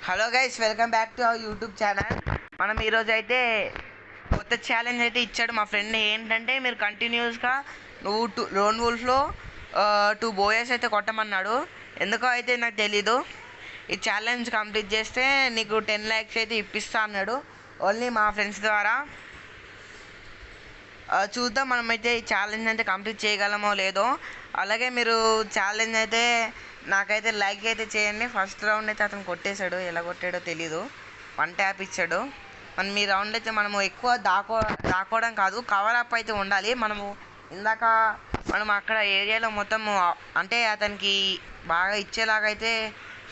Hello guys, welcome back to our YouTube channel. మనం ఈరోజు అయితే కొత్త ఛాలెంజ్ అయితే ఇచ్చాడు మా ఫ్రెండ్. ఏంటంటే మీరు కంటిన్యూస్గా నువ్వు లోన్ వూల్ఫ్లో 2 బోయస్ అయితే కొట్టమన్నాడు. ఎందుకో అయితే నాకు తెలీదు. ఈ ఛాలెంజ్ కంప్లీట్ చేస్తే నీకు 10 lakhs అయితే ఇప్పిస్తా అన్నాడు, ఓన్లీ మా ఫ్రెండ్స్ ద్వారా. చూద్దాం మనమైతే ఈ ఛాలెంజ్ అయితే కంప్లీట్ చేయగలమో లేదో. అలాగే మీరు ఛాలెంజ్ అయితే నాకైతే లైక్ అయితే చేయండి. ఫస్ట్ రౌండ్ అయితే అతను కొట్టేశాడు, ఎలా కొట్టాడో తెలీదు. 1 tap ఇచ్చాడు. మనం ఈ రౌండ్ అయితే మనము ఎక్కువ దాక్కోవడం కాదు, కవర్ అప్ అయితే ఉండాలి. ఇందాక మనం అక్కడ ఏరియాలో మొత్తం అంటే అతనికి బాగా ఇచ్చేలాగా అయితే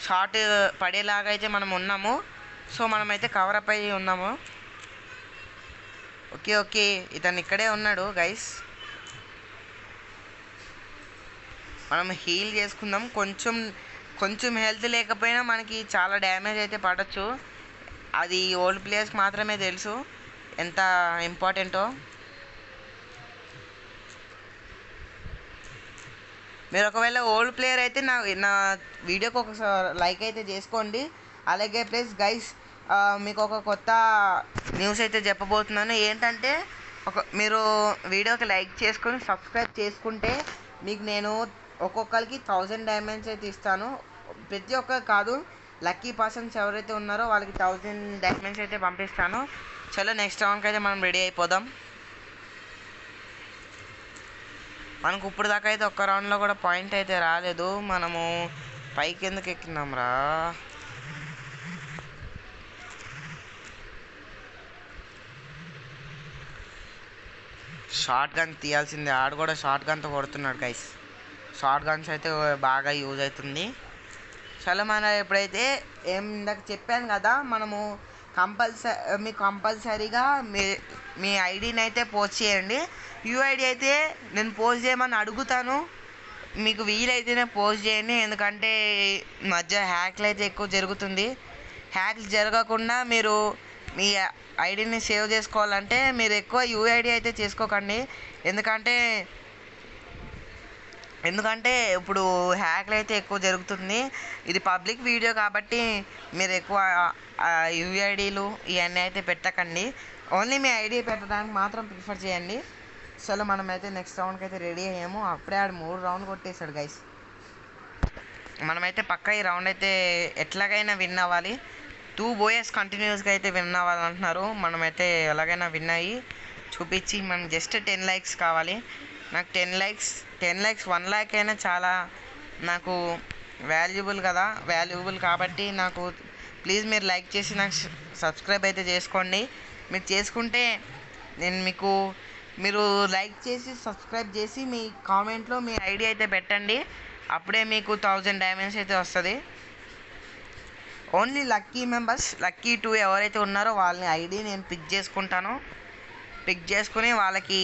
షార్ట్ పడేలాగా అయితే మనం ఉన్నాము. సో మనమైతే కవర్ అప్ అయి ఉన్నాము. ఓకే, ఇతను ఇక్కడే ఉన్నాడు గైస్. మనం హీల్ చేసుకుందాం. కొంచెం హెల్త్ లేకపోయినా మనకి చాలా డ్యామేజ్ అయితే పడవచ్చు. అది ఓల్డ్ ప్లేయర్స్కి మాత్రమే తెలుసు ఎంత ఇంపార్టెంటో. మీరు ఒకవేళ ఓల్డ్ ప్లేయర్ అయితే నా వీడియోకి ఒక లైక్ అయితే చేసుకోండి. అలాగే ప్లీజ్ గైస్, మీకు ఒక కొత్త న్యూస్ అయితే చెప్పబోతున్నాను. ఏంటంటే మీరు వీడియోకి లైక్ చేసుకొని సబ్స్క్రైబ్ చేసుకుంటే మీకు నేను ఒక్కొక్కరికి 1000 డైమండ్స్ అయితే ఇస్తాను. ప్రతి ఒక్కరు కాదు, లక్కీ పర్సన్స్ ఎవరైతే ఉన్నారో వాళ్ళకి 1000 డైమండ్స్ అయితే పంపిస్తాను. చలో నెక్స్ట్ రౌండ్కి అయితే మనం రెడీ అయిపోదాం. మనకు ఇప్పుడు దాకా అయితే ఒక్క రౌండ్లో కూడా పాయింట్ అయితే రాలేదు. మనము పైకి ఎందుకు ఎక్కినాం రా? షార్ట్ గన్ తీయాల్సిందే. ఆడు కూడా షార్ట్ గన్తో కొడుతున్నాడు గైస్. షార్ట్ గన్స్ అయితే బాగా యూజ్ అవుతుంది. చాలా మన ఎప్పుడైతే ఇందాక చెప్పాను కదా, మనము కంపల్సరీగా మీ ఐడిని అయితే పోస్ట్ చేయండి. యూఐడి అయితే నేను పోస్ట్ చేయమని అడుగుతాను, మీకు వీలైతేనే పోస్ట్ చేయండి. ఎందుకంటే మధ్య హ్యాక్లు అయితే ఎక్కువ జరుగుతుంది. హ్యాక్లు జరగకుండా మీరు మీ ఐడిని సేవ్ చేసుకోవాలంటే మీరు ఎక్కువ యూఐడి అయితే చేసుకోకండి. ఎందుకంటే ఇప్పుడు హ్యాక్లు అయితే ఎక్కువ జరుగుతుంది. ఇది పబ్లిక్ వీడియో కాబట్టి మీరు ఎక్కువ యూఐడీలు ఇవన్నీ అయితే పెట్టకండి. ఓన్లీ మీ ఐడి పెట్టడానికి మాత్రం ప్రిఫర్ చేయండి. అసలు మనమైతే నెక్స్ట్ రౌండ్కి అయితే రెడీ అయ్యాము. అప్పుడే ఆడు 3 రౌండ్ కొట్టేశాడు గైస్. మనమైతే పక్కా ఈ రౌండ్ అయితే ఎట్లాగైనా విన్ అవ్వాలి. 2 బోయస్ కంటిన్యూస్గా అయితే విన్ అవ్వాలంటున్నారు. మనమైతే ఎలాగైనా విన్ అయ్యి చూపించి మనం జస్ట్ 10 likes కావాలి. నాకు 10 likes 1 lakh అయినా చాలా నాకు వాల్యుబుల్ కాబట్టి నాకు ప్లీజ్ మీరు లైక్ చేసి నాకు సబ్స్క్రైబ్ అయితే చేసుకోండి. మీరు చేసుకుంటే మీరు లైక్ చేసి సబ్స్క్రైబ్ చేసి మీ కామెంట్లో మీ ఐడి అయితే పెట్టండి. అప్పుడే మీకు 1000 డైమండ్స్ అయితే వస్తుంది. ఓన్లీ లక్కీ 2 ఎవరైతే ఉన్నారో వాళ్ళని ఐడి నేను పిక్ చేసుకుని వాళ్ళకి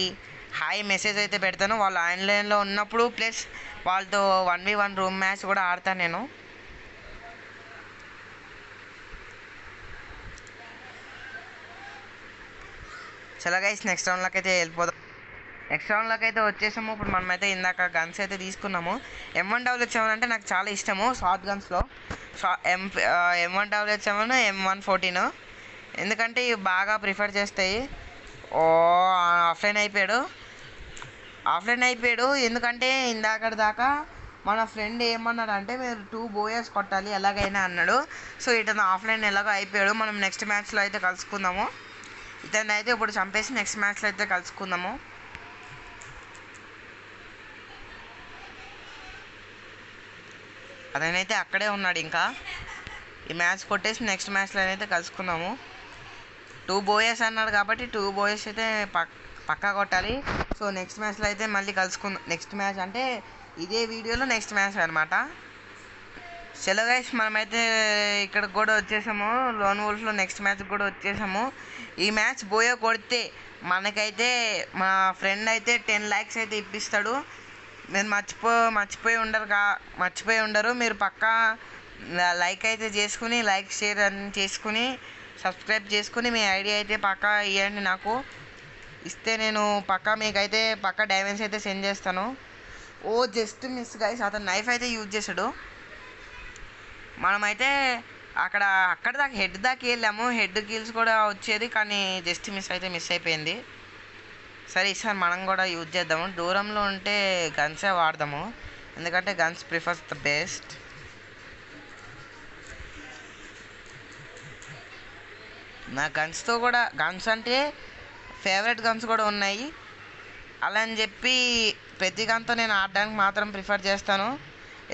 హాయ్ మెసేజ్ అయితే పెడతాను. వాళ్ళు ఆన్లైన్లో ఉన్నప్పుడు ప్లస్ వాళ్ళతో 1v1 రూమ్ మ్యాచ్ కూడా ఆడతాను నేను. చలో గైస్, నెక్స్ట్ రౌండ్లోకి అయితే వెళ్ళిపోదాం. నెక్స్ట్ రౌండ్లోకి అయితే వచ్చేసాము. ఇప్పుడు మనమైతే ఇందాక గన్స్ అయితే తీసుకున్నాము. M1W7 అంటే నాకు చాలా ఇష్టము. షార్ట్ గన్స్లో M1W7 M114 ఎందుకంటే ఇవి బాగా ప్రిఫర్ చేస్తాయి. ఆఫ్లైన్ అయిపోయాడు. ఎందుకంటే ఇందాక దాకా మన ఫ్రెండ్ ఏమన్నాడు అంటే మీరు 2 బోయస్ కొట్టాలి ఎలాగైనా అన్నాడు. సో ఇతను ఆఫ్లైన్ ఎలాగో అయిపోయాడు. మనం నెక్స్ట్ మ్యాచ్లో అయితే కలుసుకుందాము. ఇతను అయితే ఇప్పుడు చంపేసి నెక్స్ట్ మ్యాచ్లో అయితే కలుసుకుందాము. అతనైతే అక్కడే ఉన్నాడు. ఇంకా ఈ మ్యాచ్ కొట్టేసి నెక్స్ట్ మ్యాచ్లో అయితే కలుసుకుందాము. 2 బోయస్ అన్నాడు కాబట్టి 2 బోయస్ అయితే పక్కా కొట్టాలి. సో నెక్స్ట్ మ్యాచ్లో అయితే మళ్ళీ కలుసుకుందాం. నెక్స్ట్ మ్యాచ్ అంటే ఇదే వీడియోలో నెక్స్ట్ మ్యాచ్ అనమాట. చలో గైస్, మనమైతే ఇక్కడికి కూడా వచ్చేసాము. లోన్ వూల్ఫ్లో నెక్స్ట్ మ్యాచ్ కూడా వచ్చేసాము. ఈ మ్యాచ్ బోయో కొడితే మనకైతే మా ఫ్రెండ్ అయితే 10 lakhs అయితే ఇప్పిస్తాడు. మీరు మర్చిపోయి ఉండరు. మీరు పక్కా లైక్ అయితే చేసుకుని షేర్ అన్ని చేసుకుని సబ్స్క్రైబ్ చేసుకుని మీ ఐడి అయితే పక్కా ఇవ్వండి. నాకు ఇస్తే నేను మీకైతే పక్కా డైమండ్స్ అయితే సెండ్ చేస్తాను. జస్ట్ మిస్ గైస్, అతను నైఫ్ అయితే యూజ్ చేశాడు. మనమైతే అక్కడ అక్కడ దాకా హెడ్ దాకా వెళ్ళాము, హెడ్ కిల్స్ కూడా వచ్చేది, కానీ జస్ట్ మిస్ అయిపోయింది. సరే ఈసారి మనం కూడా యూజ్ చేద్దాము. దూరంలో ఉంటే గన్సే వాడదాము, ఎందుకంటే గన్స్ ప్రిఫర్స్ ద బెస్ట్. నా గన్స్తో కూడా గన్స్ అంటే ఫేవరెట్ గన్స్ కూడా ఉన్నాయి. అలా అని చెప్పి ప్రతి గన్తో నేను ఆడడానికి మాత్రం ప్రిఫర్ చేస్తాను.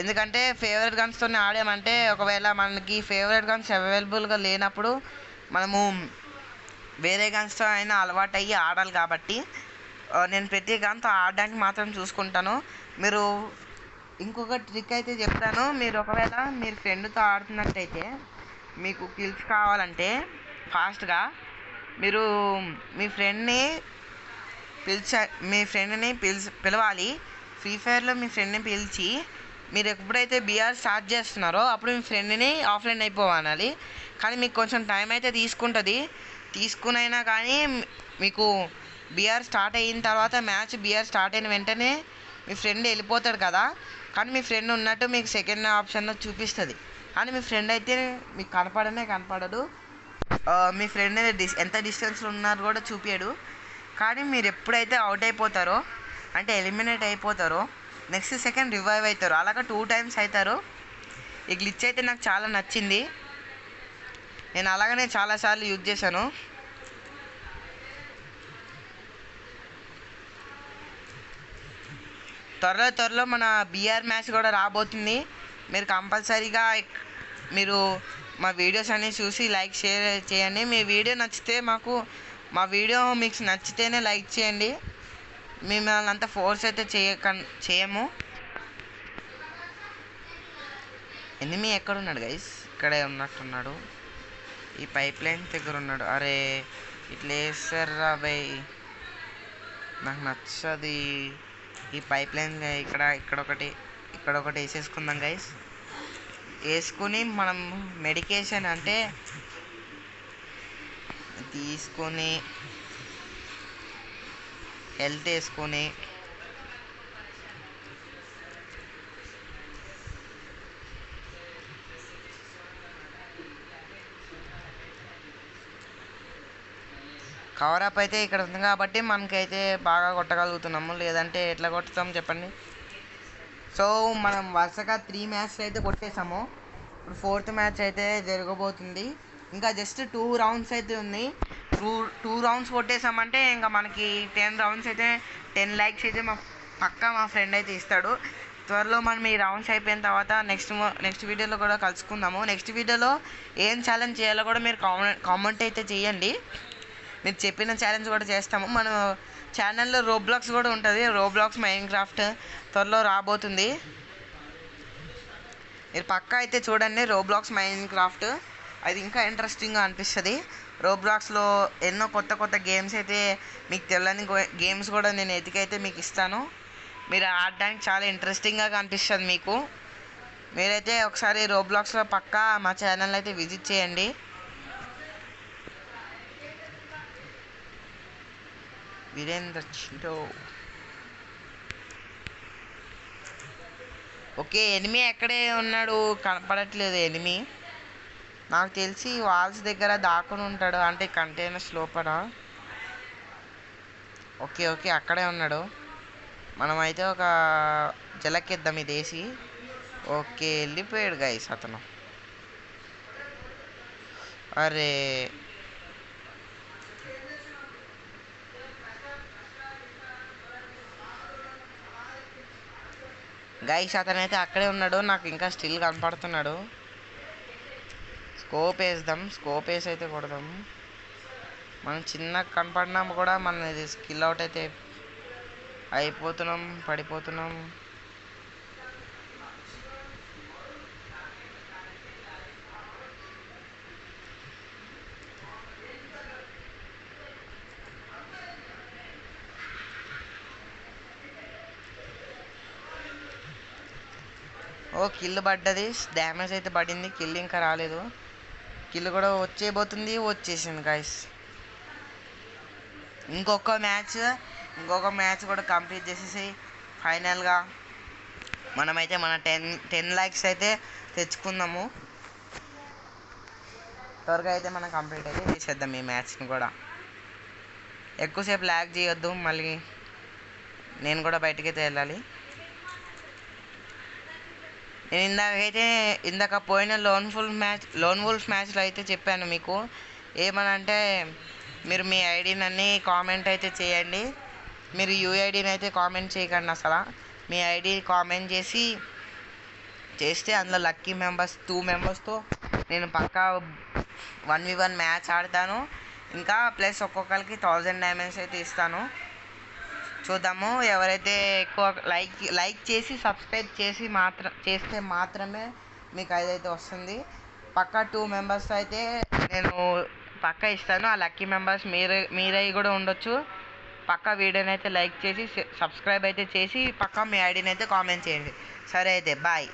ఎందుకంటే ఫేవరెట్ గన్స్తో ఆడామంటే ఒకవేళ మనకి ఫేవరెట్ గన్స్ అవైలబుల్గా లేనప్పుడు మనము వేరే గన్స్తో అయినా అలవాటు అయ్యి ఆడాలి. కాబట్టి నేను ప్రతి గన్తో ఆడడానికి మాత్రం చూసుకుంటాను. మీరు ఇంకొక ట్రిక్ అయితే చెప్తాను. మీరు ఒకవేళ మీరు ఫ్రెండ్తో ఆడుతున్నట్టయితే మీకు కిల్స్ కావాలంటే ఫాస్ట్గా మీరు మీ ఫ్రెండ్ని పిలవాలి. ఫ్రీ ఫైర్లో మీ ఫ్రెండ్ని పిలిచి మీరు ఎప్పుడైతే బీఆర్ స్టార్ట్ చేస్తున్నారో అప్పుడు మీ ఫ్రెండ్ని ఆఫ్లైన్ అయిపోవాలి. కానీ మీకు కొంచెం టైం అయితే తీసుకునైనా కానీ మీకు బీఆర్ స్టార్ట్ అయిన తర్వాత బీఆర్ స్టార్ట్ అయిన వెంటనే మీ ఫ్రెండ్ వెళ్ళిపోతాడు కదా, కానీ మీ ఫ్రెండ్ ఉన్నట్టు మీకు సెకండ్ ఆప్షన్లో చూపిస్తుంది. కానీ మీ ఫ్రెండ్ అయితే మీకు కనపడదు. మీ ఫ్రెండ్ ఎంత డిస్టెన్స్లో ఉన్నారు కూడా చూపించడు. కానీ మీరు ఎప్పుడైతే అవుట్ అయిపోతారో అంటే ఎలిమినేట్ అయిపోతారో నెక్స్ట్ సెకండ్ రివైవ్ అవుతారు. అలాగా 2 times అవుతారు. ఈ గ్లిచ్ అయితే నాకు చాలా నచ్చింది. నేను అలాగనే చాలాసార్లు యూజ్ చేశాను. త్వరలో మన బీఆర్ మ్యాచ్ కూడా రాబోతుంది. మీరు కంపల్సరీగా మీరు మా వీడియోస్ అన్నీ చూసి లైక్ షేర్ చేయండి. మీ వీడియో మీకు నచ్చితేనే లైక్ చేయండి. మిమ్మల్ని అంతా ఫోర్స్ అయితే చేయము. ఎనిమి ఎక్కడున్నాడు గైస్? ఇక్కడే ఉన్నట్టున్నాడు, ఈ పైప్ లైన్ దగ్గర ఉన్నాడు. అరే ఇట్లా వేస్తారా బై, నాకు నచ్చది ఈ పైప్ లైన్. ఇక్కడ ఒకటి వేసేసుకుందాం గైస్. వేసుకుని మనం మెడికేషన్ అంటే తీసుకొని హెల్త్ వేసుకొని కవరప్ అయితే ఇక్కడ ఉంది కాబట్టి మనకైతే బాగా కొట్టగలుగుతున్నాము. లేదంటే ఎట్లా కొట్టుతాం చెప్పండి. సో మనం వరుసగా 3 మ్యాచ్లు అయితే కొట్టేసాము. ఇప్పుడు 4th మ్యాచ్ అయితే జరగబోతుంది. ఇంకా జస్ట్ 2 rounds అయితే ఉంది. 2 rounds కొట్టేసామంటే ఇంకా మనకి 10 rounds అయితే 10 likes అయితే మా ఫ్రెండ్ అయితే ఇస్తాడు. త్వరలో మనం ఈ రౌండ్స్ అయిపోయిన తర్వాత నెక్స్ట్ వీడియోలో కూడా కలుసుకుందాము. నెక్స్ట్ వీడియోలో ఏం ఛాలెంజ్ చేయాలో కూడా మీరు కామెంట్ అయితే చేయండి. మీరు చెప్పిన ఛాలెంజ్ కూడా చేస్తాము. మన ఛానల్లో రోబ్లాక్స్ కూడా ఉంటుంది. రోబ్లాక్స్ మైన్క్రాఫ్ట్ త్వరలో రాబోతుంది. మీరు పక్కా అయితే చూడండి రోబ్లాక్స్ మైన్క్రాఫ్ట్. అది ఇంకా ఇంట్రెస్టింగ్గా అనిపిస్తుంది. రోబ్లాక్స్లో ఎన్నో కొత్త గేమ్స్ అయితే మీకు తెలియని గేమ్స్ కూడా నేను ఎతికైతే మీకు ఇస్తాను. మీరు ఆడడానికి చాలా ఇంట్రెస్టింగ్గా కనిపిస్తుంది మీకు. మీరైతే ఒకసారి రోబ్లాక్స్లో పక్కా మా ఛానల్ అయితే విజిట్ చేయండి. వీరేంద్ర చింటో. ఓకే, ఎనిమి ఎక్కడే ఉన్నాడు, కనపడట్లేదు ఎనిమి. నాకు తెలిసి వాల్స్ దగ్గర దాక్కుని ఉంటాడు, అంటే కంటైనర్స్ లోపల. ఓకే అక్కడే ఉన్నాడు. మనమైతే ఒక జలకిద్దాం ఇది వేసి. ఓకే వెళ్ళిపోయాడు గైస్ అతను. అరే గైస్ అతనైతే అక్కడే ఉన్నాడు, నాకు ఇంకా స్టిల్ కనపడుతున్నాడు. స్కోప్ వేసి అయితే కొడదాం. మనం చిన్నగా కనపడినా కూడా మన ఇది స్కిల్ అవుట్ అయితే పడిపోతున్నాం. కిల్ పడ్డది, డ్యామేజ్ అయితే పడింది. కిల్ ఇంకా రాలేదు. కిల్ కూడా వచ్చేసింది గైస్. ఇంకొక మ్యాచ్ కూడా కంప్లీట్ చేసేసి ఫైనల్గా మనమైతే మన 10 likes అయితే తెచ్చుకుందాము. త్వరగా అయితే మనం కంప్లీట్ అయితే చేసేద్దాం ఈ మ్యాచ్ని కూడా. ఎక్కువసేపు ల్యాగ్ చేయొద్దు, మళ్ళీ నేను కూడా బయటకైతే వెళ్ళాలి. నేను ఇందాక పోయిన లోన్ వుల్ఫ్ మ్యాచ్లో అయితే చెప్పాను మీకు ఏమనంటే, మీరు మీ ఐడిని కామెంట్ అయితే చేయండి. మీరు యూఐడిని అయితే కామెంట్ చేయకండి అసలు. మీ ఐడి కామెంట్ చేస్తే అందులో లక్కీ మెంబర్స్ 2 మెంబర్స్తో నేను పక్కా 1v1 మ్యాచ్ ఆడతాను. ఇంకా ప్లస్ ఒక్కొక్కరికి 1000 డైమండ్స్ అయితే ఇస్తాను. చూద్దాము ఎవరైతే ఎక్కువ లైక్ చేసి సబ్స్క్రైబ్ చేస్తే మాత్రమే మీకు అదైతే వస్తుంది. పక్కా 2 మెంబర్స్ అయితే నేను పక్కా ఇస్తాను. ఆ లక్కీ మెంబర్స్ మీరై కూడా ఉండొచ్చు. పక్కా వీడియోని అయితే లైక్ చేసి సబ్స్క్రైబ్ అయితే చేసి పక్కా మీ ఐడిని అయితే కామెంట్ చేయండి. సరే అయితే బాయ్.